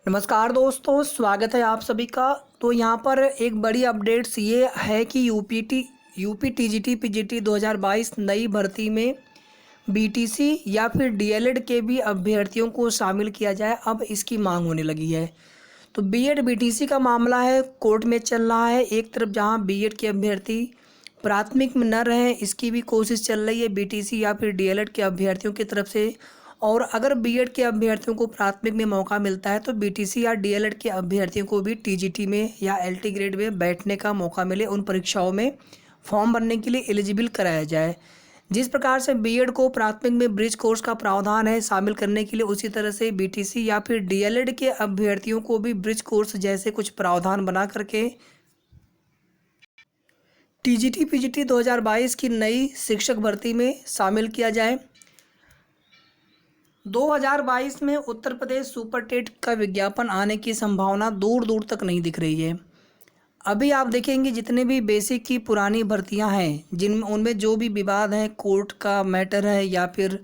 नमस्कार दोस्तों, स्वागत है आप सभी का। तो यहाँ पर एक बड़ी अपडेट्स ये है कि यूपी टीजीटी पीजीटी 2022 नई भर्ती में बीटीसी या फिर डीएलएड के भी अभ्यर्थियों को शामिल किया जाए, अब इसकी मांग होने लगी है। तो बीएड बीटीसी का मामला है, कोर्ट में चल रहा है। एक तरफ जहाँ बीएड के अभ्यर्थी प्राथमिक में न रहें, इसकी भी कोशिश चल रही है बीटीसी या फिर डीएलएड के अभ्यर्थियों की तरफ से। और अगर बीएड के अभ्यर्थियों को प्राथमिक में मौका मिलता है तो बीटीसी या डीएलएड के अभ्यर्थियों को भी टीजीटी में या एलटी ग्रेड में बैठने का मौका मिले, उन परीक्षाओं में फॉर्म भरने के लिए एलिजिबल कराया जाए। जिस प्रकार से बीएड को प्राथमिक में ब्रिज कोर्स का प्रावधान है शामिल करने के लिए, उसी तरह से बीटीसी या फिर डीएलएड के अभ्यर्थियों को भी ब्रिज कोर्स जैसे कुछ प्रावधान बना करके टीजीटी पीजीटी 2022 की नई शिक्षक भर्ती में शामिल किया जाए। 2022 में उत्तर प्रदेश सुपर टेट का विज्ञापन आने की संभावना दूर दूर तक नहीं दिख रही है। अभी आप देखेंगे जितने भी बेसिक की पुरानी भर्तियां हैं, जिन उनमें जो भी विवाद है, कोर्ट का मैटर है या फिर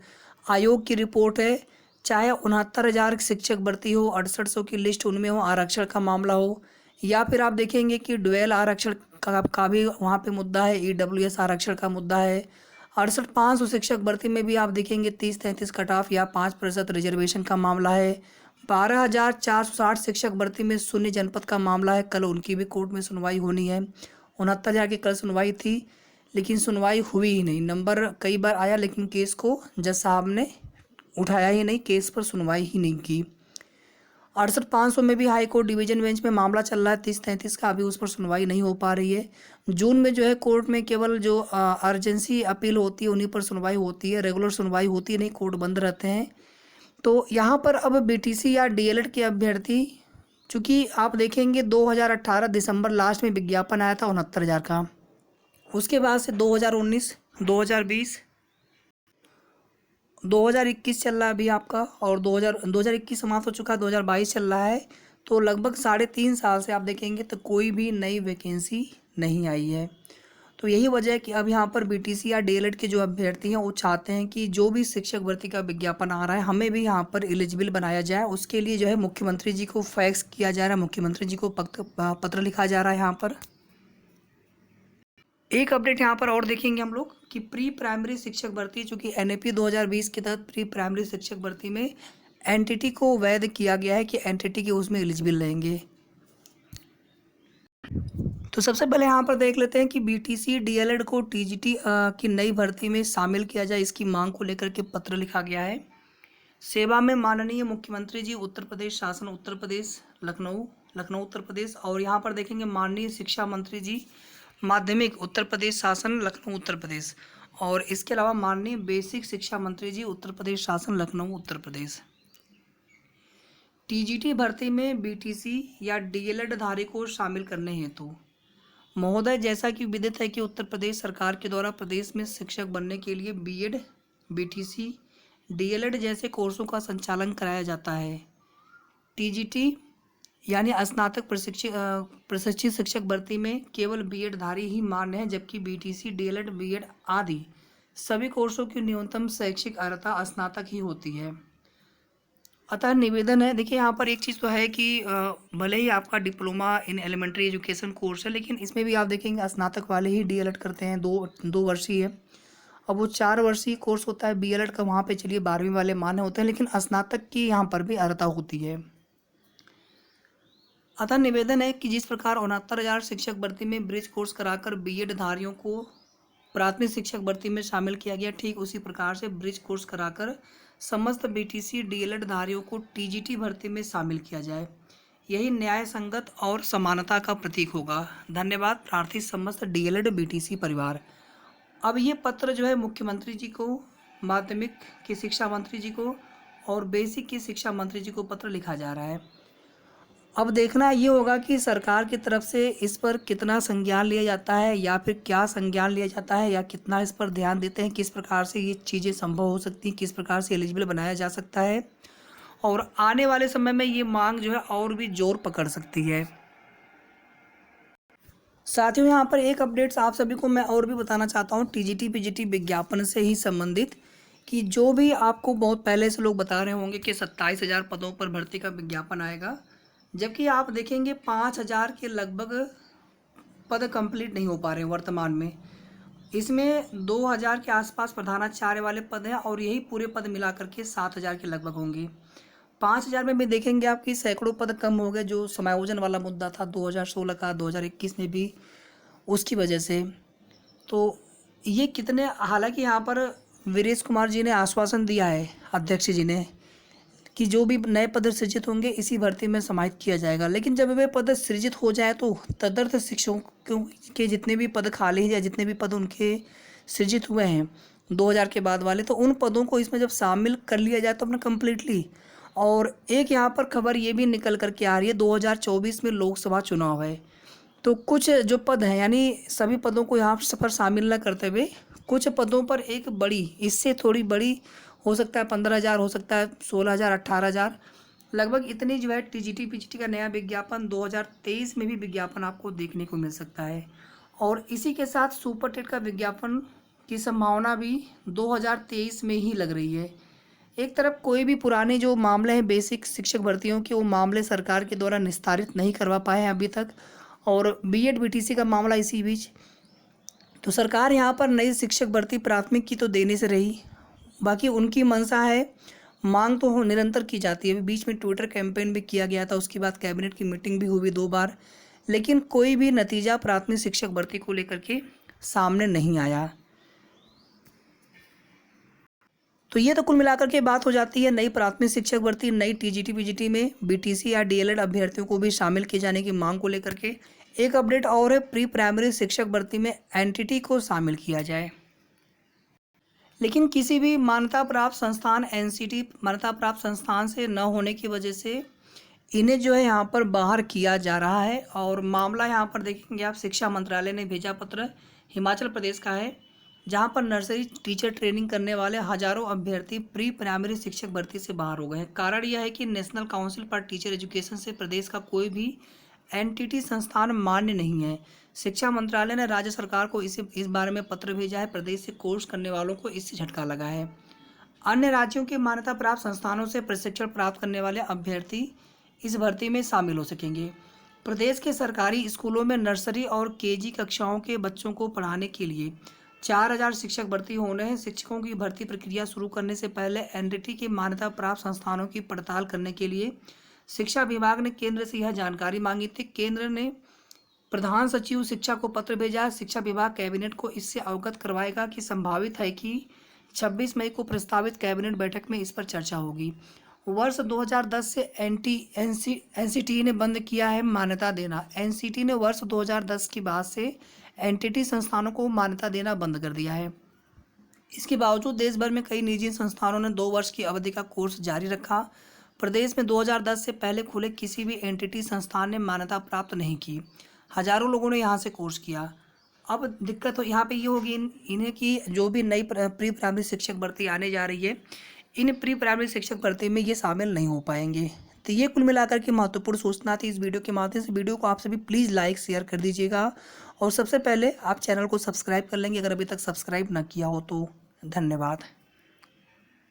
आयोग की रिपोर्ट है, चाहे 69,000 शिक्षक भर्ती हो, 6800 की लिस्ट उनमें हो, आरक्षण का मामला हो, या फिर आप देखेंगे कि डुअल आरक्षण का भी वहाँ पे मुद्दा है, ईडब्ल्यूएस आरक्षण का मुद्दा है। 68,500 शिक्षक भर्ती में भी आप देखेंगे 30-33 कट ऑफ या 5% रिजर्वेशन का मामला है। 12,460 शिक्षक भर्ती में शून्य जनपद का मामला है, कल उनकी भी कोर्ट में सुनवाई होनी है। 69,000 की कल सुनवाई थी, लेकिन सुनवाई हुई ही नहीं। नंबर कई बार आया लेकिन केस को जज साहब ने उठाया ही नहीं, केस पर सुनवाई ही नहीं की। 68,500 में भी हाई कोर्ट डिवीजन बेंच में मामला चल रहा है 30-33 का, अभी उस पर सुनवाई नहीं हो पा रही है। जून में जो है कोर्ट में केवल जो अर्जेंसी अपील होती है उन्हीं पर सुनवाई होती है, रेगुलर सुनवाई होती नहीं, कोर्ट बंद रहते हैं। तो यहाँ पर अब बीटीसी या डीएलएड के अभ्यर्थी, चूँकि आप देखेंगे 2018 दिसंबर लास्ट में विज्ञापन आया था 69,000 का, उसके बाद से 2019, 2020, 2021 चल रहा है अभी आपका, और 2021 समाप्त हो चुका है, 2022 चल रहा है। तो लगभग 3.5 साल से आप देखेंगे तो कोई भी नई वैकेंसी नहीं आई है। तो यही वजह है कि अब यहाँ पर बीटीसी या डीएलएड के जो अभ्यर्थी हैं वो चाहते हैं कि जो भी शिक्षक भर्ती का विज्ञापन आ रहा है हमें भी यहाँ पर एलिजिबल बनाया जाए। उसके लिए जो है मुख्यमंत्री जी को फैक्स किया जा रहा है, मुख्यमंत्री जी को पत्र लिखा जा रहा है। यहाँ पर एक अपडेट यहाँ पर और देखेंगे हम लोग कि प्री प्राइमरी शिक्षक भर्ती, चूँकि एनएपी 2020 के तहत प्री प्राइमरी शिक्षक भर्ती में एनटीटी को वैध किया गया है कि एनटीटी के उसमें एलिजिबल रहेंगे। तो सबसे पहले यहाँ पर देख लेते हैं कि बीटीसी डीएलएड को टीजीटी की नई भर्ती में शामिल किया जाए, इसकी मांग को लेकर के पत्र लिखा गया है। सेवा में माननीय मुख्यमंत्री जी, उत्तर प्रदेश शासन, उत्तर प्रदेश, लखनऊ उत्तर प्रदेश। और यहाँ पर देखेंगे माननीय शिक्षा मंत्री जी, माध्यमिक उत्तर प्रदेश शासन, लखनऊ उत्तर प्रदेश। और इसके अलावा माननीय बेसिक शिक्षा मंत्री जी, उत्तर प्रदेश शासन, लखनऊ उत्तर प्रदेश। टीजीटी भर्ती में बीटीसी या डीएलएड धारी को शामिल करने हेतु महोदय, जैसा कि विदित है कि उत्तर प्रदेश सरकार के द्वारा प्रदेश में शिक्षक बनने के लिए बीएड, बीटीसी, डीएलएड जैसे कोर्सों का संचालन कराया जाता है। टीजीटी यानी स्नातक प्रशिक्षित शिक्षक भर्ती में केवल बीएड धारी ही मान्य है, जबकि बीटीसी, डीएलएड, बीएड आदि सभी कोर्सों की न्यूनतम शैक्षिक अर्हता स्नातक ही होती है। अतः निवेदन है, देखिए यहाँ पर एक चीज़ तो है कि भले ही आपका diploma in elementary education course है, लेकिन इसमें भी आप देखेंगे स्नातक वाले ही डीएलएड करते हैं। दो वर्षीय है, अब वो 4 वर्षीय कोर्स होता है बीएलएड का, वहाँ पे चलिए 12वीं वाले मान्य होते हैं, लेकिन स्नातक की यहाँ पर भी अर्हता होती है। अतः निवेदन है कि जिस प्रकार 69,000 शिक्षक भर्ती में ब्रिज कोर्स कराकर बीएड धारियों को प्राथमिक शिक्षक भर्ती में शामिल किया गया, ठीक उसी प्रकार से ब्रिज कोर्स कराकर समस्त बीटीसी डीएलएड धारियों को टीजीटी भर्ती में शामिल किया जाए। यही न्याय संगत और समानता का प्रतीक होगा। धन्यवाद। प्रार्थी समस्त डीएलएड बीटीसी परिवार। अब ये पत्र जो है मुख्यमंत्री जी को, माध्यमिक की शिक्षा मंत्री जी को और बेसिक की शिक्षा मंत्री जी को पत्र लिखा जा रहा है। अब देखना ये होगा कि सरकार की तरफ से इस पर कितना संज्ञान लिया जाता है, या फिर क्या संज्ञान लिया जाता है, या कितना इस पर ध्यान देते हैं, किस प्रकार से ये चीज़ें संभव हो सकती हैं, किस प्रकार से एलिजिबल बनाया जा सकता है। और आने वाले समय में ये मांग जो है और भी जोर पकड़ सकती है। साथियों, यहाँ पर एक अपडेट्स आप सभी को मैं और भी बताना चाहता हूँ टीजीटी पीजीटी विज्ञापन से ही संबंधित, कि जो भी आपको बहुत पहले से लोग बता रहे होंगे कि 27,000 पदों पर भर्ती का विज्ञापन आएगा, जबकि आप देखेंगे 5,000 के लगभग पद कंप्लीट नहीं हो पा रहे हैं वर्तमान में। इसमें 2,000 के आसपास प्रधानाचार्य वाले पद हैं और यही पूरे पद मिला करके 7,000 के लगभग होंगे। 5,000 में भी देखेंगे आपकी सैकड़ों पद कम हो गए, जो समायोजन वाला मुद्दा था 2016 का, 2021 में भी उसकी वजह से। तो ये कितने, हालांकि यहाँ पर वीरेश कुमार जी ने आश्वासन दिया है, अध्यक्ष जी ने, कि जो भी नए पद सृजित होंगे इसी भर्ती में समाहित किया जाएगा। लेकिन जब वे पद सृजित हो जाए तो तदर्थ शिक्षकों के जितने भी पद खाली हैं या जितने भी पद उनके सृजित हुए हैं 2000 के बाद वाले, तो उन पदों को इसमें जब शामिल कर लिया जाए तो अपना कम्प्लीटली। और एक यहाँ पर खबर ये भी निकल कर के आ रही है, 2024 में लोकसभा चुनाव है, तो कुछ जो पद हैं, यानी सभी पदों को यहाँ पर शामिल न करते हुए कुछ पदों पर एक बड़ी, इससे थोड़ी बड़ी हो सकता है 15,000, हो सकता है 16,000, 18,000, लगभग इतनी जो है टीजीटी पीजीटी का नया विज्ञापन 2023 में भी विज्ञापन आपको देखने को मिल सकता है। और इसी के साथ सुपर टेट का विज्ञापन की संभावना भी 2023 में ही लग रही है। एक तरफ कोई भी पुराने जो मामले हैं बेसिक शिक्षक भर्तियों के, वो मामले सरकार के द्वारा निस्तारित नहीं करवा पाए हैं अभी तक, और बीएड बीटीसी का मामला इसी बीच। तो सरकार यहाँ पर नई शिक्षक भर्ती प्राथमिक की तो देने से रही, बाकी उनकी मंशा है, मांग तो निरंतर की जाती है। बीच में ट्विटर कैंपेन भी किया गया था, उसके बाद कैबिनेट की मीटिंग भी हुई 2 बार, लेकिन कोई भी नतीजा प्राथमिक शिक्षक भर्ती को लेकर के सामने नहीं आया। तो ये तो कुल मिलाकर के बात हो जाती है नई प्राथमिक शिक्षक भर्ती, नई टीजीटी पीजीटी में बीटीसी या डीएलएड अभ्यर्थियों को भी शामिल किए जाने की मांग को लेकर के। एक अपडेट और है, प्री प्राइमरी शिक्षक भर्ती में एनटीटी को शामिल किया जाए, लेकिन किसी भी मान्यता प्राप्त संस्थान, एनसीटी मान्यता प्राप्त संस्थान से न होने की वजह से इन्हें जो है यहाँ पर बाहर किया जा रहा है। और मामला यहाँ पर देखेंगे आप, शिक्षा मंत्रालय ने भेजा पत्र, हिमाचल प्रदेश का है, जहाँ पर नर्सरी टीचर ट्रेनिंग करने वाले हजारों अभ्यर्थी प्री प्राइमरी शिक्षक भर्ती से बाहर हो गए हैं। कारण यह है कि national council for teacher education से प्रदेश का कोई भी एनटीटी संस्थान मान्य नहीं है। शिक्षा मंत्रालय ने राज्य सरकार को इस बारे में पत्र भेजा है। प्रदेश से कोर्स करने वालों को इससे झटका लगा है। अन्य राज्यों के मान्यता प्राप्त संस्थानों से प्रशिक्षण प्राप्त करने वाले अभ्यर्थी इस भर्ती में शामिल हो सकेंगे। प्रदेश के सरकारी स्कूलों में नर्सरी और केजी कक्षाओं के बच्चों को पढ़ाने के लिए 4,000 शिक्षक भर्ती होने हैं। शिक्षकों की भर्ती प्रक्रिया शुरू करने से पहले एनटीटी के मान्यता प्राप्त संस्थानों की पड़ताल करने के लिए शिक्षा विभाग ने केंद्र से यह जानकारी मांगी थी। केंद्र ने प्रधान सचिव शिक्षा को पत्र भेजा। शिक्षा विभाग कैबिनेट को इससे अवगत करवाएगा कि संभावित है कि 26 मई को प्रस्तावित कैबिनेट बैठक में इस पर चर्चा होगी। वर्ष 2010 से एनसीटी ने बंद किया है मान्यता देना। एनसीटी ने वर्ष 2010 के बाद से एनटीटी संस्थानों को मान्यता देना बंद कर दिया है। इसके बावजूद देश भर में कई निजी संस्थानों ने 2 वर्ष की अवधि का कोर्स जारी रखा। प्रदेश में 2010 से पहले खुले किसी भी एनटीटी संस्थान ने मान्यता प्राप्त नहीं की। हजारों लोगों ने यहाँ से कोर्स किया। अब दिक्कत यहाँ पे ये होगी इन्हें कि जो भी नई प्री प्राइमरी शिक्षक भर्ती आने जा रही है, इन प्री प्राइमरी शिक्षक भर्ती में ये शामिल नहीं हो पाएंगे। तो ये कुल मिलाकर के महत्वपूर्ण सूचना थी इस वीडियो के माध्यम से। वीडियो को आप सभी प्लीज़ लाइक शेयर कर दीजिएगा और सबसे पहले आप चैनल को सब्सक्राइब कर लेंगे अगर अभी तक सब्सक्राइब ना किया हो तो। धन्यवाद।